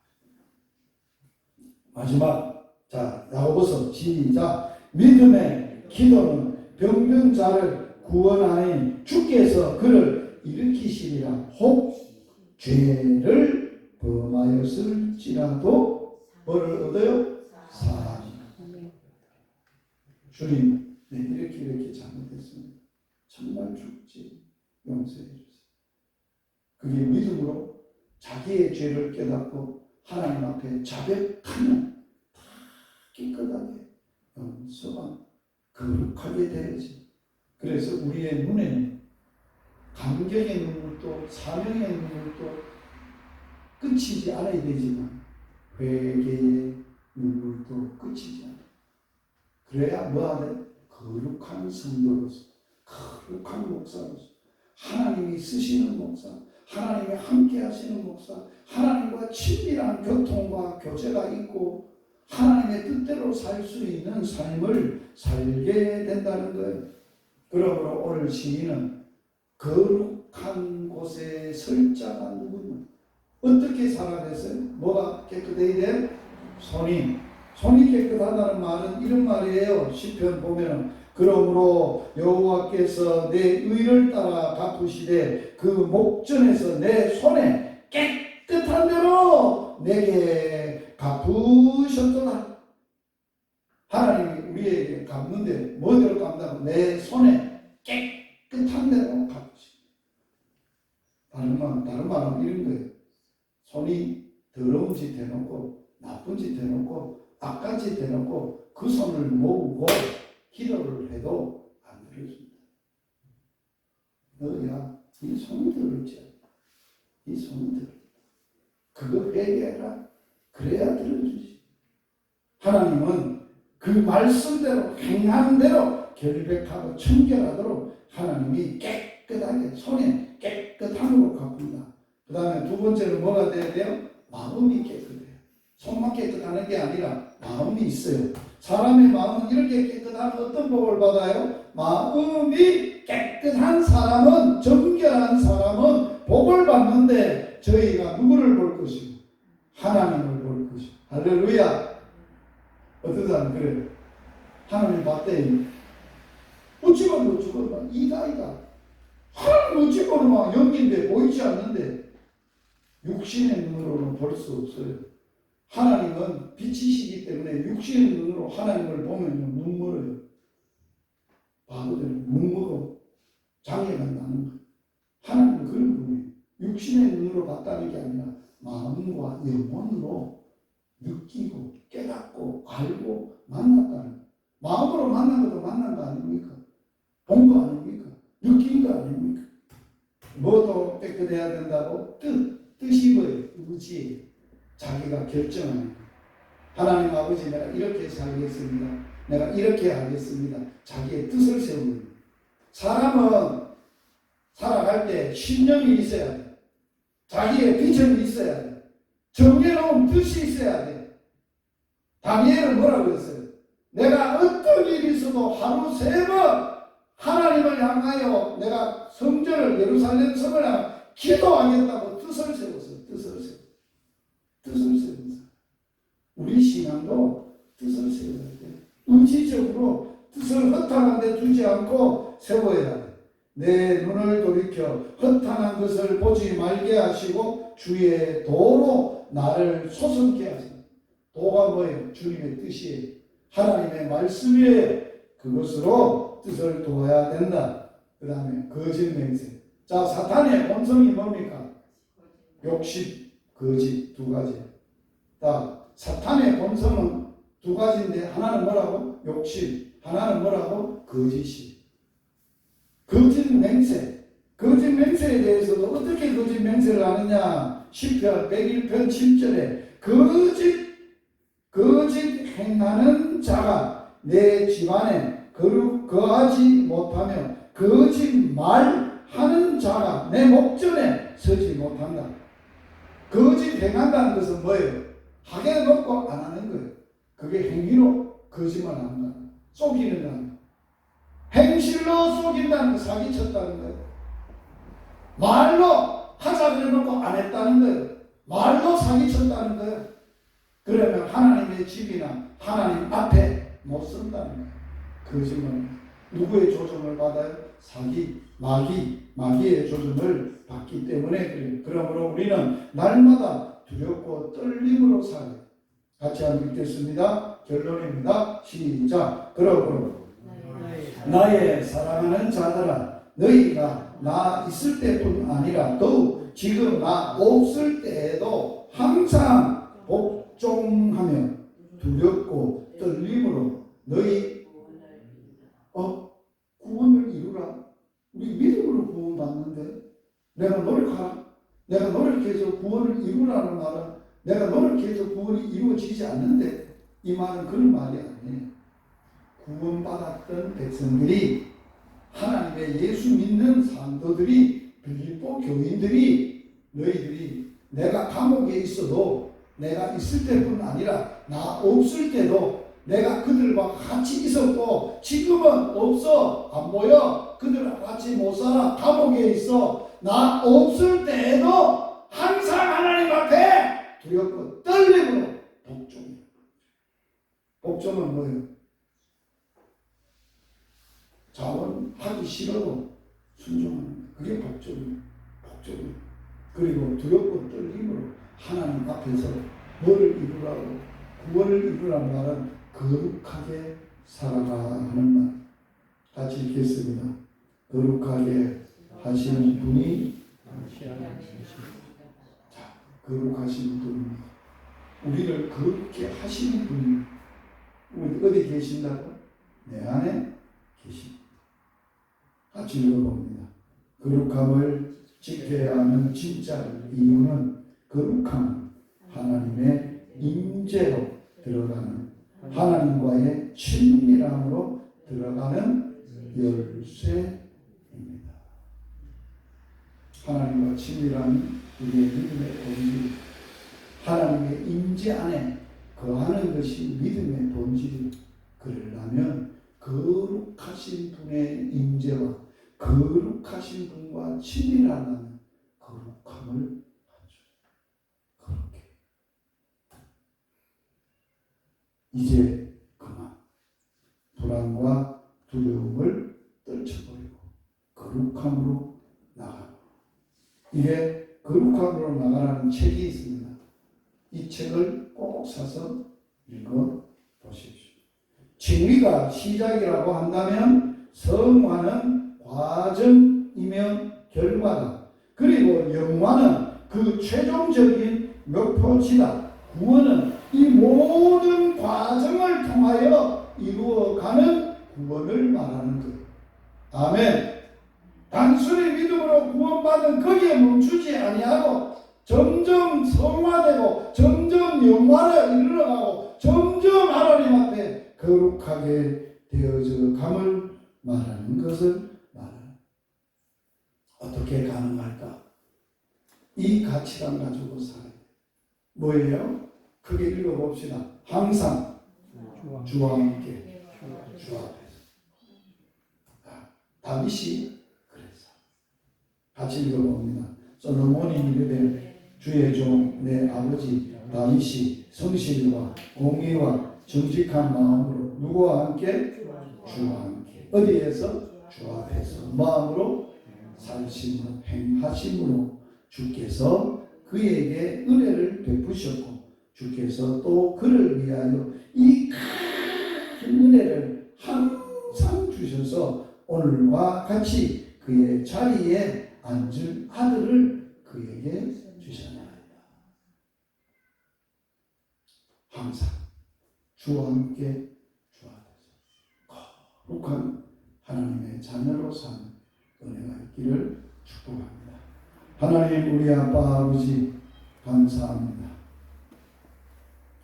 마지막, 자, 야고보서 시작. 믿음의 기도는 병든 자를 구원하니 주께서 그를 일으키시리라. 혹 죄를 범하였을지라도 뭐를 얻어요? 사랑. 주님, 네, 이렇게 잘못했습니다. 정말 죽지 용서해 주세요. 그게 믿음으로 자기의 죄를 깨닫고 하나님 앞에 자백하면 다 깨끗하게 용서가 거룩하게 되어지. 그래서 우리의 눈에는 감격의 눈물도 사명의 눈물도 끝이지 않아야 되지만 회개의 눈물도 끝이지 않아요. 그래야 뭐하네? 거룩한 성도로서, 거룩한 목사로서, 하나님이 쓰시는 목사, 하나님이 함께 하시는 목사, 하나님과 친밀한 교통과 교제가 있고 하나님의 뜻대로 살 수 있는 삶을 살게 된다는 거예요. 그러므로 오늘 시인은 거룩한 곳에 설 자가 누구냐? 어떻게 살아냈어요? 뭐가 깨끗해야 돼? 손이 깨끗하다는 말은 이런 말이에요. 시편 보면은 그러므로 여호와께서 내 의를 따라 갚으시되 그 목전에서 내 손에 깨끗한 대로 내게 갚으셨도다. 하나님이 우리에게 갚는데 뭐대로 갚는다고? 내 손에 깨끗한 대로 갚으십니다. 다른 말은 이런 거예요. 손이 더러운 짓 해놓고 나쁜 짓 해놓고 악한 짓 해놓고 그 손을 모으고 기도를 해도 안 들어줍니다. 너야 이 손이 들었지. 이 손이 들어. 그거 회개해라. 그래야 들어주지. 하나님은 그 말씀대로 행하는 대로 결백하고 청결하도록 하나님이 깨끗하게 손에 깨끗함으로 갚습니다. 그 다음에 두 번째는 뭐가 돼야 돼요? 마음이 깨끗해요. 손만 깨끗하는 게 아니라 마음이 있어요. 사람의 마음은 이렇게 깨끗하면 어떤 복을 받아요? 마음이 깨끗한 사람은, 정결한 사람은 복을 받는데 저희가 누구를 볼 것이고 하나님을 볼 것이고. 할렐루야. 어떤 사람은 그래요. 하나님 봤더니 어찌고 이다 하나님 어찌고 막 연기인데 보이지 않는데 육신의 눈으로는 볼 수 없어요. 하나님은 빛이시기 때문에 육신의 눈으로 하나님을 보면 눈물어요. 바보들은 눈물어 장애가 나는 거예요. 하나님은 그런 분이에요. 육신의 눈으로 봤다는 게 아니라 마음과 영혼으로 느끼고 깨닫고 알고 만났다는 거예요. 마음으로 만난 것도 만난 거 아닙니까? 본 거 아닙니까? 느낀 거 아닙니까? 뭐도 깨끗해야 된다고? 뜻이 뭐예요? 의지. 자기가 결정하는 거예요. 하나님 아버지 내가 이렇게 살겠습니다. 내가 이렇게 하겠습니다. 자기의 뜻을 세우는 거예요. 사람은 살아갈 때 신념이 있어야 돼. 자기의 비전이 있어야 돼. 정해놓은 뜻이 있어야 돼. 다니엘은 뭐라고 했어요? 내가 어떤 일이 있어도 하루 3번 하나님을 향하여 내가 성전을 예루살렘 성을 향하여 기도하겠다고 뜻을 세웠어요. 뜻을 세웠어요. 우리 신앙도 뜻을 세워야 돼. 의지적으로 뜻을 허탕한 데 두지 않고 세워야 돼. 내 눈을 돌이켜 허탄한 것을 보지 말게 하시고 주의 도로 나를 소성케 하소서. 도가 뭐예요? 주님의 뜻이에요. 하나님의 말씀이에요. 그것으로 뜻을 도와야 된다. 그 다음에 거짓 맹세. 자, 사탄의 본성이 뭡니까? 욕심, 거짓 두 가지. 자, 사탄의 본성은 두 가지인데 하나는 뭐라고? 욕심. 하나는 뭐라고? 거짓이. 거짓 맹세. 거짓 맹세에 대해서도 어떻게 거짓 맹세를 하느냐? 시편 101편 7절에 거짓 행하는 자가 내 집안에 거하지 못하며 거짓 말하는 자가 내 목전에 서지 못한다. 거짓 행한다는 것은 뭐예요? 하게 놓고 안 하는 거예요. 그게 행위로 거짓말하는 거예요. 속이는 거예요. 행실로 속인다는 거, 사기쳤다는 거예요. 말로 하자 그래놓고 안 했다는 거예요. 말로 사기쳤다는 거예요. 그러면 하나님의 집이나 하나님 앞에 못 선다는 거예요. 거짓말. 누구의 조종을 받아요? 사기, 마귀의 조종을 받기 때문에 그래요. 그러므로 우리는 날마다 두렵고 떨림으로 살아요. 같이 한번 읽겠습니다. 결론입니다. 시작. 그러므로 나의 사랑하는 자들아, 너희가 나 있을 때뿐 아니라 더욱 지금 나 없을 때에도 항상 복종하며 두렵고 떨림으로 너희 구원을 이루라. 우리 믿음으로 구원받는데 내가 노력하라. 내가 노력해서 구원을 이루라는 말은 내가 노력해서 구원이 이루어지지 않는데 이 말은 그런 말이 아니에요. 구원받았던 백성들이 하나님의 예수 믿는 산도들이 빌립보 교인들이 너희들이 내가 감옥에 있어도 내가 있을 때뿐 아니라 나 없을 때도 내가 그들과 같이 있었고 지금은 없어 안 보여 그들과 같이 못 살아 감옥에 있어 나 없을 때에도 항상 하나님 앞에 두렵고 떨림으로 복종이에요. 복종은 뭐예요? 자원하기 싫어도 순종하는 거예요. 그게 복종이에요. 복종이에요. 그리고 두렵고 떨림으로 하나님 앞에서 뭐를 이루라고 구원을 이루라는 말은 거룩하게 살아가는 말. 같이 읽겠습니다. 거룩하게 하시는 분이 거룩하신 분입니다. 우리를 거룩게 하시는 분입니다. 우리 어디 계신다고? 내 안에 계십니다. 같이 읽어봅니다. 거룩함을 지켜야 하는 진짜 이유는 거룩함, 하나님의 임재로 들어가는 하나님과의 친밀함으로 들어가는 열쇠입니다. 하나님과 친밀함이 우리의 믿음의 본질, 하나님의 임재 안에 거하는 것이 믿음의 본질이 그러려면 거룩하신 분의 임재와 거룩하신 분과 친밀하는 거룩함을 가져요. 그렇게 이제 그만 불안과 두려움을 떨쳐버리고 거룩함으로 나가라. 이게 거룩함으로 나가라는 책이 있습니다. 이 책을 꼭 사서 읽어보십시오. 진리가 시작이라고 한다면 성화는 과정이며 결과다. 그리고 영화는 그 최종적인 목표지다. 구원은 이 모든 과정을 통하여 이루어가는 구원을 말하는 거예요. 아멘. 단순히 믿음으로 구원받은 거기에 멈추지 아니하고 점점 성화되고 점점 영화를 이루어가고 점점 하나님 앞에 거룩하게 되어져 감을 말하는 것을 말하는. 어떻게 가능할까? 이 가치관 가지고 살아요. 뭐예요? 크게 읽어봅시다. 항상 주와 함께 주 앞에서. 다윗이 그랬어. 같이 읽어봅니다. 솔로몬이 이르되 주의 종 내 아버지 다윗이 성실과 공의와 정직한 마음으로 누구와 함께? 주와 함께. 어디에서? 주 앞에서 마음으로 살심으로 행하심으로 주께서 그에게 은혜를 베푸셨고 주께서 또 그를 위하여 이 큰 은혜를 항상 주셔서 오늘과 같이 그의 자리에 앉을 아들을 그에게 주셨나이다. 항상 주와 함께 주 앞에서 거룩한 하나님의 자녀로 사는 은혜가 있기를 축복합니다. 하나님 우리 아빠 아버지 감사합니다.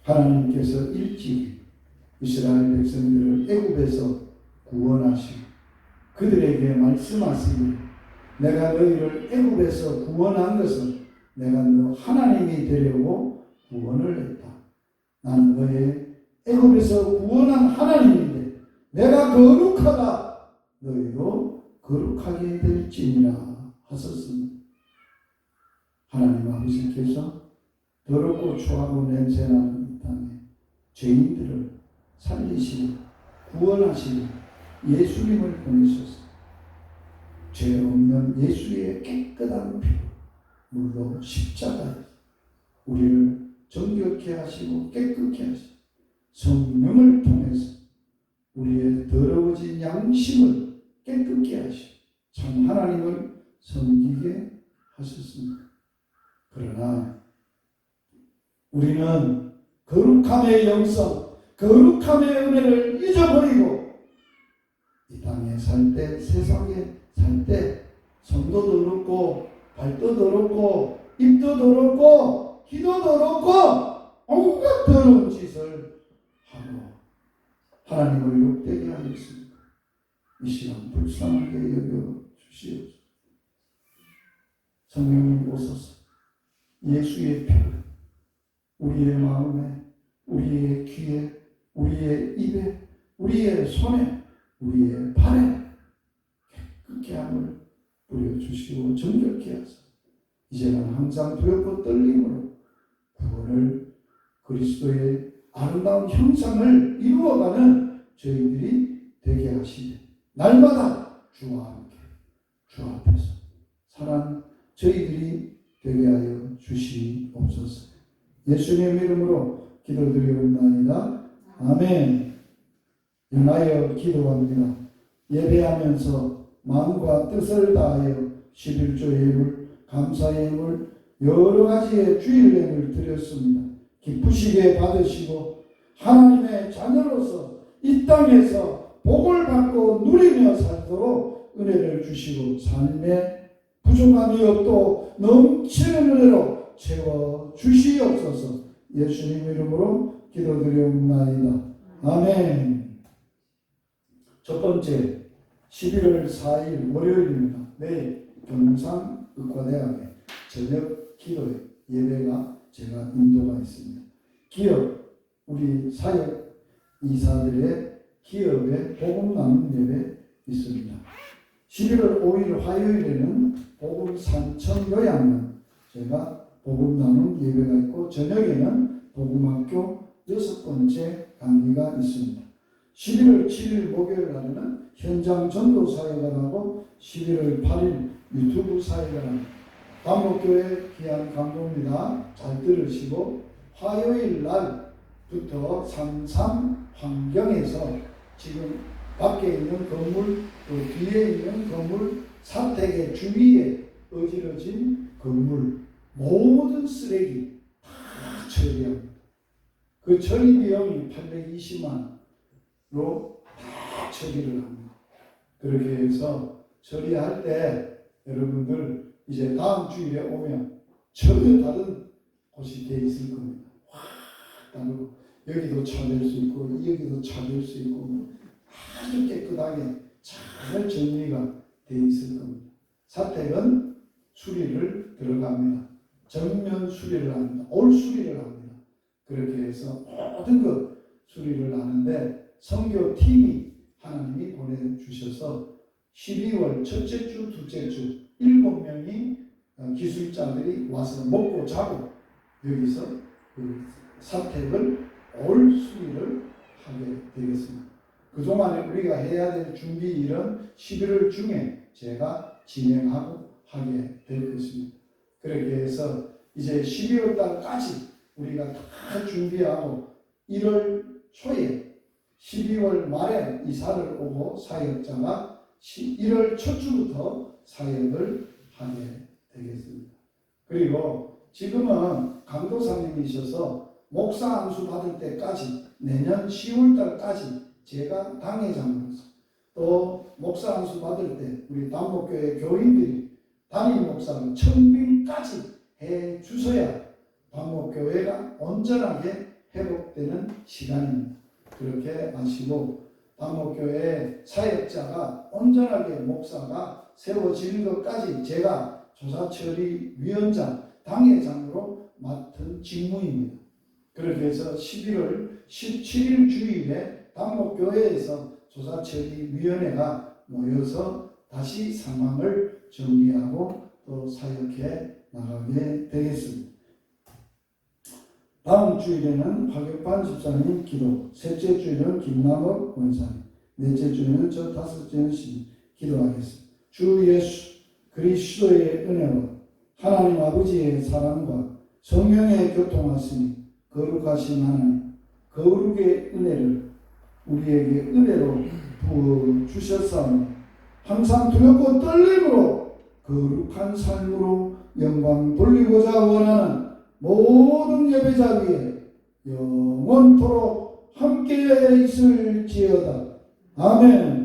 하나님께서 일찍 이스라엘 백성들을 애굽에서 구원하시고 그들에게 말씀하시기를 내가 너희를 애굽에서 구원한 것은 내가 너 하나님이 되려고 구원을 했다. 나는 너의 애굽에서 구원한 하나님인데 내가 거룩하다. 너희도 거룩하게 될지니라 하셨습니다. 하나님 아버지께서 더럽고 추하고 냄새나는 이 땅에 죄인들을 살리시고 구원하시고 예수님을 보내셔서 죄 없는 예수의 깨끗한 피로 물로 십자가에 우리를 정결케 하시고 깨끗게 하시고 성령을 통해서 우리의 더러워진 양심을 깨끗게 하시고 참 하나님을 섬기게 하셨습니다. 그러나 우리는 거룩함의 영성, 거룩함의 은혜를 잊어버리고 이 땅에 살 때, 세상에 살 때 손도 더럽고 발도 더럽고 입도 더럽고 귀도 더럽고 온갖 더러운 짓을 하고 하나님을 욕되게 하였습니다. 이 시간 불쌍하게 여겨 주시옵소서. 성령님 오소서. 예수의 피를 우리의 마음에, 우리의 귀에, 우리의 입에, 우리의 손에, 우리의 발에 깨끗게 함을 뿌려주시고 정결케 하사 이제는 항상 두렵고 떨림으로 구원을 그리스도의 아름다운 형상을 이루어가는 저희들이 되게 하시되 날마다 주와 함께 주 앞에서 살아가는 저희들이 되게 하여 주시옵소서. 예수님 이름으로 기도드리옵나이다. 아멘. 연하여 기도합니다. 예배하면서 마음과 뜻을 다하여 11조 예물, 감사 예물, 여러 가지의 주일 예물 드렸습니다. 기쁘시게 받으시고 하나님의 자녀로서 이 땅에서 복을 받고 누리며 살도록 은혜를 주시고 삶에 부족함이 없도 넘치는 은혜로 채워 주시옵소서. 예수님 이름으로 기도드리옵나이다. 아멘. 첫 번째 11월 4일 월요일입니다. 내일 경상의과대학의 저녁 기도 예배가 제가 인도가 있습니다. 기업 우리 사역 이사들의 기업의 복음 나눔 예배 있습니다. 11월 5일 화요일에는 복음 산청 요양원 제가 복음 나눔 예배가 있고 저녁에는 복음학교 6번째 강의가 있습니다. 11월 7일 목요일 날에는 현장 전도 사역을 하고 11월 8일 유튜브 사역을 합니다. 감목교회 귀한 강도입니다. 잘 들으시고 화요일 날부터 삼삼 환경에서 지금 밖에 있는 건물 또 뒤에 있는 건물 사택의 주위에 어지러진 건물 모든 쓰레기 다 처리합니다. 그 처리 비용이 820만 로 다 처리를 합니다. 그렇게 해서 처리할 때 여러분들 이제 다음 주일에 오면 전혀 다른 곳이 돼 있을 겁니다. 확 다르고 여기도 차될 수 있고 여기도 차될 수 있고 아주 깨끗하게 잘 정리가 돼 있을 겁니다. 사택은 수리를 들어갑니다. 정면 수리를 합니다. 올 수리를 합니다. 그렇게 해서 모든 것 수리를 하는데 선교팀이 하나님이 보내주셔서 12월 첫째 주, 둘째 주 7명이 기술자들이 와서 먹고 자고 여기서 그 사택을 올 수리를 하게 되겠습니다. 그동안에 우리가 해야 될 준비 일은 11월 중에 제가 진행하고 하게 될 것입니다. 그렇게 해서 이제 12월 달까지 우리가 다 준비하고 1월 초에 12월 말에 이사를 오고 사역자가 1월 첫 주부터 사역을 하게 되겠습니다. 그리고 지금은 강도사님이셔서 목사 안수 받을 때까지 내년 10월 달까지 제가 당회장으로서 또 목사 안수 받을 때 우리 단목교회 교인들이 담임 목사를 청빙까지 해 주셔야 단목교회가 온전하게 회복되는 시간입니다. 그렇게 아시고 단목교회 사역자가 온전하게 목사가 세워지는 것까지 제가 조사처리위원장 당회장으로 맡은 직무입니다. 그렇게 해서 11월 17일 주일에 단목교회에서 조사처리위원회가 모여서 다시 상황을 정리하고 또 사역해 나가게 되겠습니다. 다음 주일에는 박혁반 집사님 기도, 셋째 주일은 김남옥 원사님, 넷째 주일은 저 다섯째 신 기도하겠습니다. 주 예수 그리스도의 은혜와 하나님 아버지의 사랑과 성령의 교통하심이 거룩하신 하나님, 거룩의 은혜를 우리에게 은혜로 부어 주셨사오니 항상 두렵고 떨림으로 거룩한 삶으로 영광 돌리고자 원하는 모든 예배자 위에 영원토록 함께 있을지어다. 아멘.